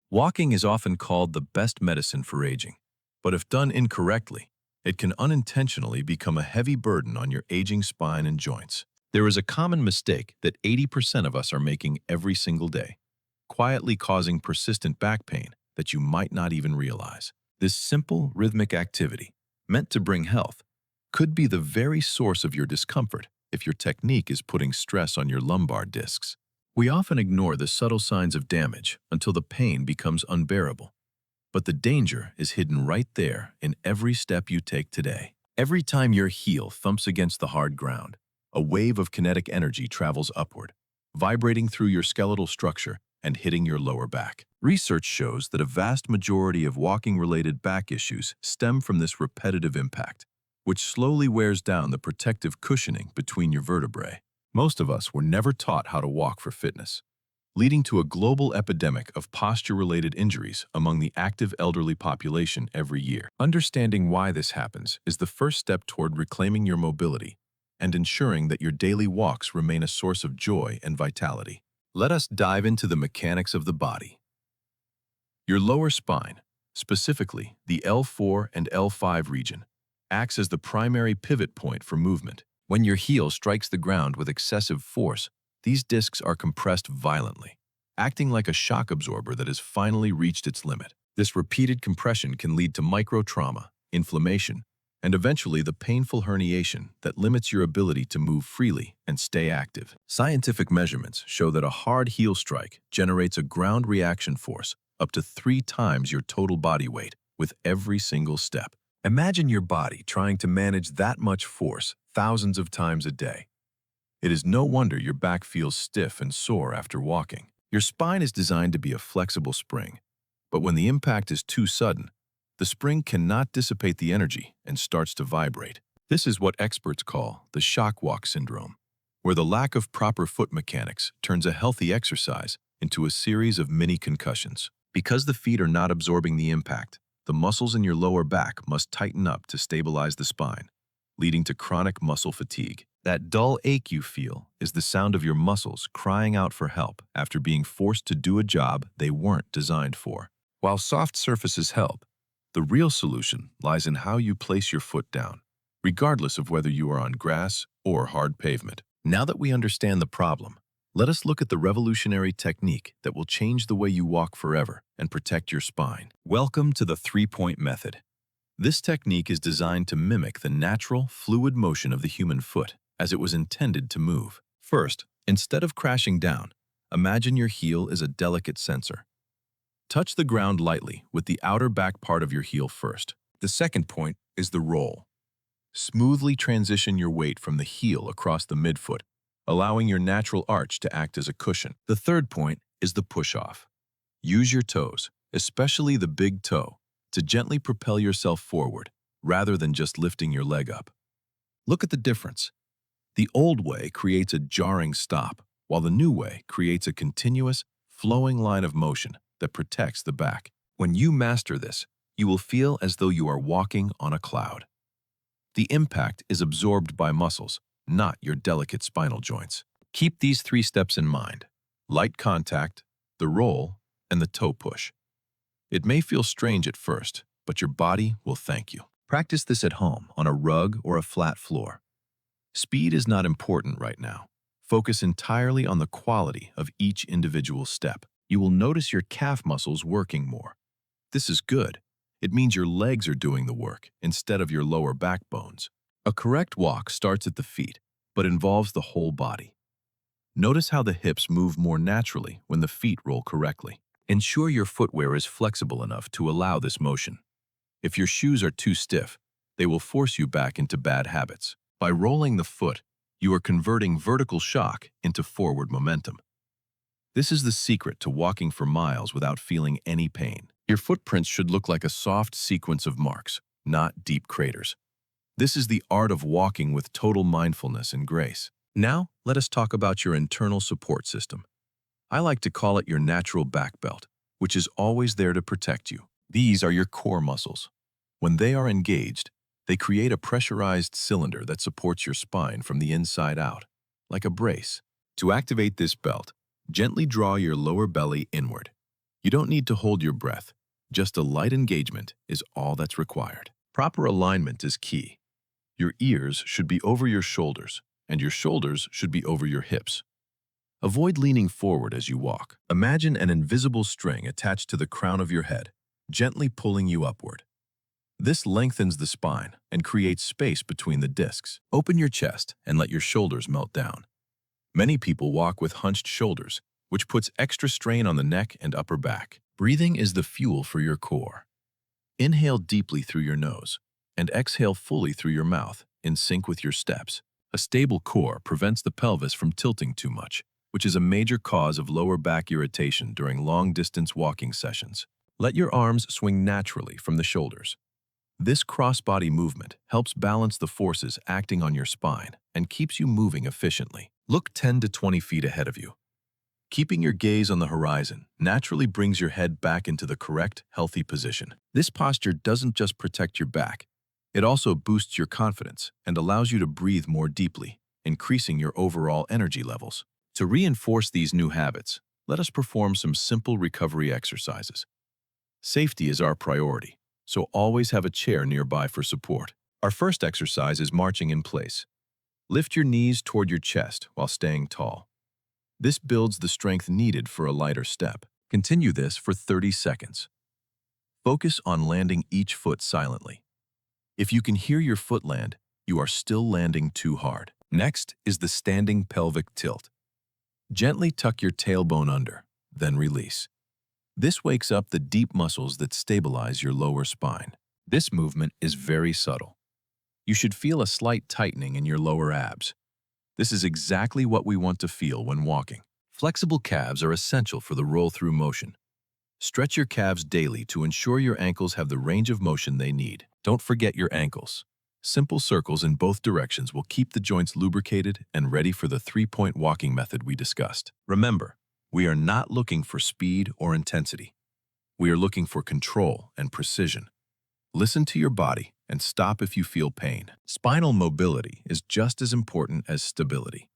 Walking is often called the best medicine for aging, but if done incorrectly, it can unintentionally become a heavy burden on your aging spine and joints. There is a common mistake that 80% of us are making every single day, quietly causing persistent back pain that you might not even realize. This simple, rhythmic activity, meant to bring health, could be the very source of your discomfort if your technique is putting stress on your lumbar discs. We often ignore the subtle signs of damage until the pain becomes unbearable. But the danger is hidden right there in every step you take today. Every time your heel thumps against the hard ground, a wave of kinetic energy travels upward, vibrating through your skeletal structure and hitting your lower back. Research shows that a vast majority of walking-related back issues stem from this repetitive impact, which slowly wears down the protective cushioning between your vertebrae. Most of us were never taught how to walk for fitness, leading to a global epidemic of posture-related injuries among the active elderly population every year. Understanding why this happens is the first step toward reclaiming your mobility and ensuring that your daily walks remain a source of joy and vitality. Let us dive into the mechanics of the body. Your lower spine, specifically the L4 and L5 region, acts as the primary pivot point for movement. When your heel strikes the ground with excessive force, these discs are compressed violently, acting like a shock absorber that has finally reached its limit. This repeated compression can lead to microtrauma, inflammation, and eventually the painful herniation that limits your ability to move freely and stay active. Scientific measurements show that a hard heel strike generates a ground reaction force up to 3 times your total body weight with every single step. Imagine your body trying to manage that much force thousands of times a day. It is no wonder your back feels stiff and sore after walking. Your spine is designed to be a flexible spring, but when the impact is too sudden, the spring cannot dissipate the energy and starts to vibrate. This is what experts call the shock walk syndrome, where the lack of proper foot mechanics turns a healthy exercise into a series of mini concussions. Because the feet are not absorbing the impact, the muscles in your lower back must tighten up to stabilize the spine, leading to chronic muscle fatigue. That dull ache you feel is the sound of your muscles crying out for help after being forced to do a job they weren't designed for. While soft surfaces help, the real solution lies in how you place your foot down, regardless of whether you are on grass or hard pavement. Now that we understand the problem, let us look at the revolutionary technique that will change the way you walk forever and protect your spine. Welcome to the 3-point method. This technique is designed to mimic the natural, fluid motion of the human foot as it was intended to move. First, instead of crashing down, imagine your heel is a delicate sensor. Touch the ground lightly with the outer back part of your heel first. The second point is the roll. Smoothly transition your weight from the heel across the midfoot, allowing your natural arch to act as a cushion. The third point is the push-off. Use your toes, especially the big toe, to gently propel yourself forward, rather than just lifting your leg up. Look at the difference. The old way creates a jarring stop, while the new way creates a continuous, flowing line of motion that protects the back. When you master this, you will feel as though you are walking on a cloud. The impact is absorbed by muscles, not your delicate spinal joints. Keep these 3 steps in mind: light contact, the roll, and the toe push. It may feel strange at first, but your body will thank you. Practice this at home on a rug or a flat floor. Speed is not important right now. Focus entirely on the quality of each individual step. You will notice your calf muscles working more. This is good. It means your legs are doing the work instead of your lower back bones. A correct walk starts at the feet, but involves the whole body. Notice how the hips move more naturally when the feet roll correctly. Ensure your footwear is flexible enough to allow this motion. If your shoes are too stiff, they will force you back into bad habits. By rolling the foot, you are converting vertical shock into forward momentum. This is the secret to walking for miles without feeling any pain. Your footprints should look like a soft sequence of marks, not deep craters. This is the art of walking with total mindfulness and grace. Now, let us talk about your internal support system. I like to call it your natural back belt, which is always there to protect you. These are your core muscles. When they are engaged, they create a pressurized cylinder that supports your spine from the inside out, like a brace. To activate this belt, gently draw your lower belly inward. You don't need to hold your breath. Just a light engagement is all that's required. Proper alignment is key. Your ears should be over your shoulders, and your shoulders should be over your hips. Avoid leaning forward as you walk. Imagine an invisible string attached to the crown of your head, gently pulling you upward. This lengthens the spine and creates space between the discs. Open your chest and let your shoulders melt down. Many people walk with hunched shoulders, which puts extra strain on the neck and upper back. Breathing is the fuel for your core. Inhale deeply through your nose and exhale fully through your mouth, in sync with your steps. A stable core prevents the pelvis from tilting too much, which is a major cause of lower back irritation during long-distance walking sessions. Let your arms swing naturally from the shoulders. This cross-body movement helps balance the forces acting on your spine and keeps you moving efficiently. Look 10 to 20 feet ahead of you. Keeping your gaze on the horizon naturally brings your head back into the correct, healthy position. This posture doesn't just protect your back, it also boosts your confidence and allows you to breathe more deeply, increasing your overall energy levels. To reinforce these new habits, let us perform some simple recovery exercises. Safety is our priority, so always have a chair nearby for support. Our first exercise is marching in place. Lift your knees toward your chest while staying tall. This builds the strength needed for a lighter step. Continue this for 30 seconds. Focus on landing each foot silently. If you can hear your foot land, you are still landing too hard. Next is the standing pelvic tilt. Gently tuck your tailbone under, then release. This wakes up the deep muscles that stabilize your lower spine. This movement is very subtle. You should feel a slight tightening in your lower abs. This is exactly what we want to feel when walking. Flexible calves are essential for the roll-through motion. Stretch your calves daily to ensure your ankles have the range of motion they need. Don't forget your ankles. Simple circles in both directions will keep the joints lubricated and ready for the three-point walking method we discussed. Remember, we are not looking for speed or intensity. We are looking for control and precision. Listen to your body and stop if you feel pain. Spinal mobility is just as important as stability.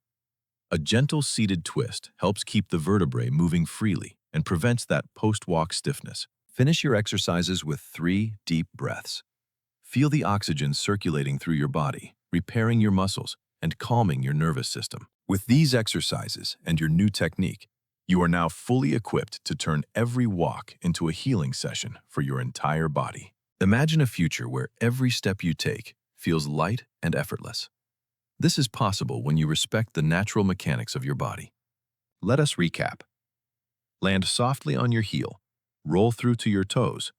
A gentle seated twist helps keep the vertebrae moving freely and prevents that post-walk stiffness. Finish your exercises with 3 deep breaths. Feel the oxygen circulating through your body, repairing your muscles, and calming your nervous system. With these exercises and your new technique, you are now fully equipped to turn every walk into a healing session for your entire body. Imagine a future where every step you take feels light and effortless. This is possible when you respect the natural mechanics of your body. Let us recap. Land softly on your heel, roll through to your toes,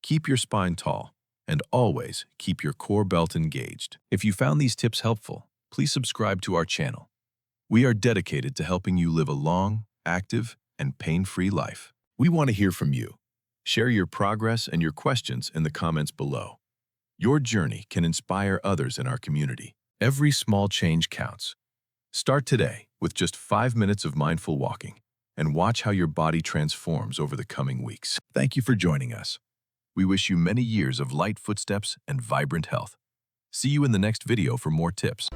keep your spine tall, and always keep your core belt engaged. If you found these tips helpful, please subscribe to our channel. We are dedicated to helping you live a long, active, and pain-free life. We want to hear from you. Share your progress and your questions in the comments below. Your journey can inspire others in our community. Every small change counts. Start today with just 5 minutes of mindful walking and watch how your body transforms over the coming weeks. Thank you for joining us. We wish you many years of light footsteps and vibrant health. See you in the next video for more tips.